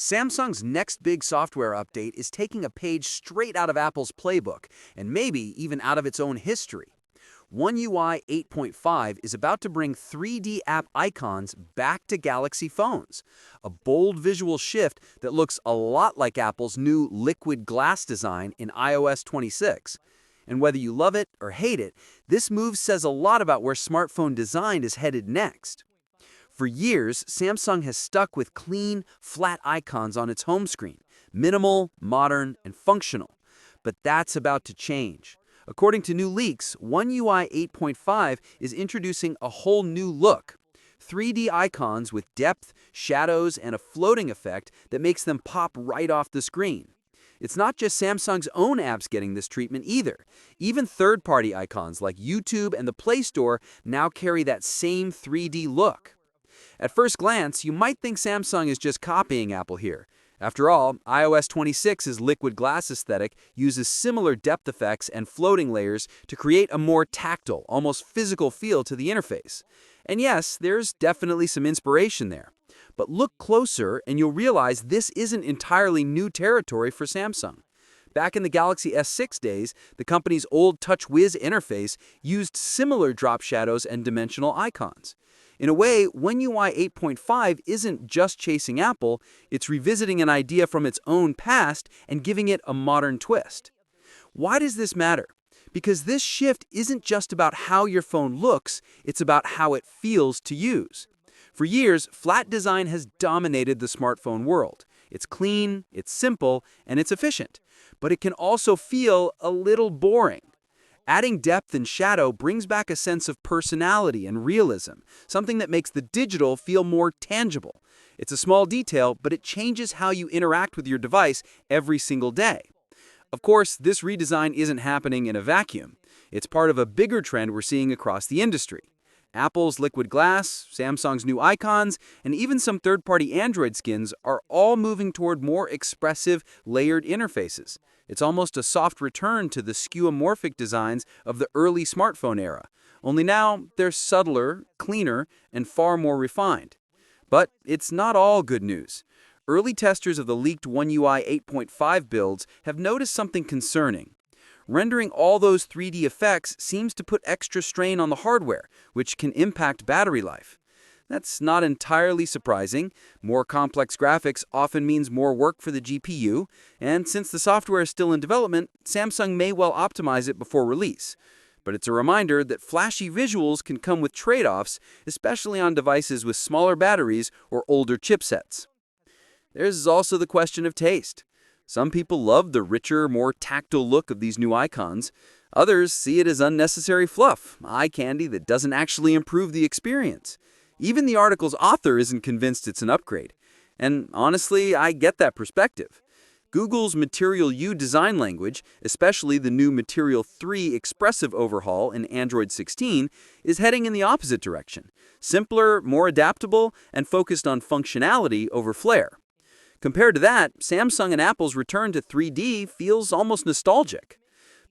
Samsung's next big software update is taking a page straight out of Apple's playbook, and maybe even out of its own history. One UI 8.5 is about to bring 3D app icons back to Galaxy phones, a bold visual shift that looks a lot like Apple's new liquid glass design in iOS 26. And whether you love it or hate it, this move says a lot about where smartphone design is headed next. For years, Samsung has stuck with clean, flat icons on its home screen, minimal, modern, and functional. But that's about to change. According to new leaks, One UI 8.5 is introducing a whole new look. 3D icons with depth, shadows, and a floating effect that makes them pop right off the screen. It's not just Samsung's own apps getting this treatment either. Even third-party icons like YouTube and the Play Store now carry that same 3D look. At first glance, you might think Samsung is just copying Apple here. After all, iOS 26's liquid glass aesthetic uses similar depth effects and floating layers to create a more tactile, almost physical feel to the interface. And yes, there's definitely some inspiration there. But look closer and you'll realize this isn't entirely new territory for Samsung. Back in the Galaxy S6 days, the company's old TouchWiz interface used similar drop shadows and dimensional icons. In a way, One UI 8.5 isn't just chasing Apple, it's revisiting an idea from its own past and giving it a modern twist. Why does this matter? Because this shift isn't just about how your phone looks, it's about how it feels to use. For years, flat design has dominated the smartphone world. It's clean, it's simple, and it's efficient. But it can also feel a little boring. Adding depth and shadow brings back a sense of personality and realism, something that makes the digital feel more tangible. It's a small detail, but it changes how you interact with your device every single day. Of course, this redesign isn't happening in a vacuum. It's part of a bigger trend we're seeing across the industry. Apple's liquid glass, Samsung's new icons, and even some third-party Android skins are all moving toward more expressive, layered interfaces. It's almost a soft return to the skeuomorphic designs of the early smartphone era, only now they're subtler, cleaner, and far more refined. But it's not all good news. Early testers of the leaked One UI 8.5 builds have noticed something concerning. Rendering all those 3D effects seems to put extra strain on the hardware, which can impact battery life. That's not entirely surprising. More complex graphics often means more work for the GPU, and since the software is still in development, Samsung may well optimize it before release. But it's a reminder that flashy visuals can come with trade-offs, especially on devices with smaller batteries or older chipsets. There's also the question of taste. Some people love the richer, more tactile look of these new icons. Others see it as unnecessary fluff, eye candy that doesn't actually improve the experience. Even the article's author isn't convinced it's an upgrade. And honestly, I get that perspective. Google's Material U design language, especially the new Material 3 expressive overhaul in Android 16, is heading in the opposite direction. Simpler, more adaptable, and focused on functionality over flair. Compared to that, Samsung and Apple's return to 3D feels almost nostalgic.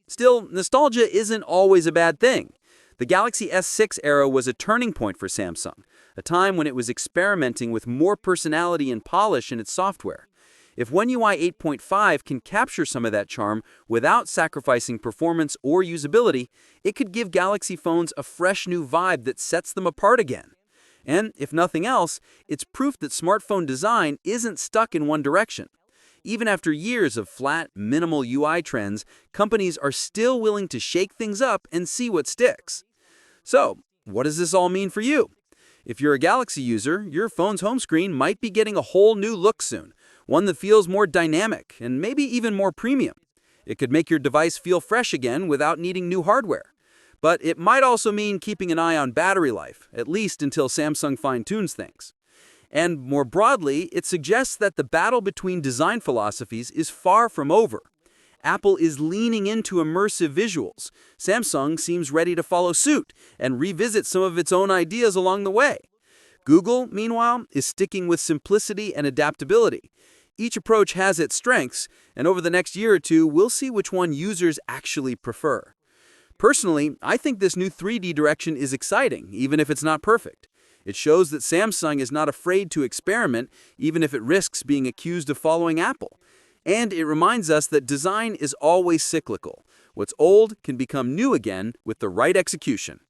Still, nostalgia isn't always a bad thing. The Galaxy S6 era was a turning point for Samsung, a time when it was experimenting with more personality and polish in its software. If One UI 8.5 can capture some of that charm without sacrificing performance or usability, it could give Galaxy phones a fresh new vibe that sets them apart again. And, if nothing else, it's proof that smartphone design isn't stuck in one direction. Even after years of flat, minimal UI trends, companies are still willing to shake things up and see what sticks. So, what does this all mean for you? If you're a Galaxy user, your phone's home screen might be getting a whole new look soon, one that feels more dynamic and maybe even more premium. It could make your device feel fresh again without needing new hardware. But it might also mean keeping an eye on battery life, at least until Samsung fine-tunes things. And more broadly, it suggests that the battle between design philosophies is far from over. Apple is leaning into immersive visuals. Samsung seems ready to follow suit and revisit some of its own ideas along the way. Google, meanwhile, is sticking with simplicity and adaptability. Each approach has its strengths, and over the next year or two, we'll see which one users actually prefer. Personally, I think this new 3D direction is exciting, even if it's not perfect. It shows that Samsung is not afraid to experiment, even if it risks being accused of following Apple. And it reminds us that design is always cyclical. What's old can become new again with the right execution.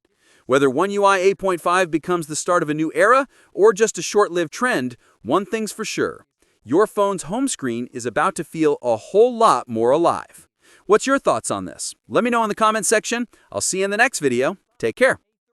Whether One UI 8.5 becomes the start of a new era or just a short-lived trend, one thing's for sure. Your phone's home screen is about to feel a whole lot more alive. What's your thoughts on this? Let me know in the comments section. I'll see you in the next video. Take care.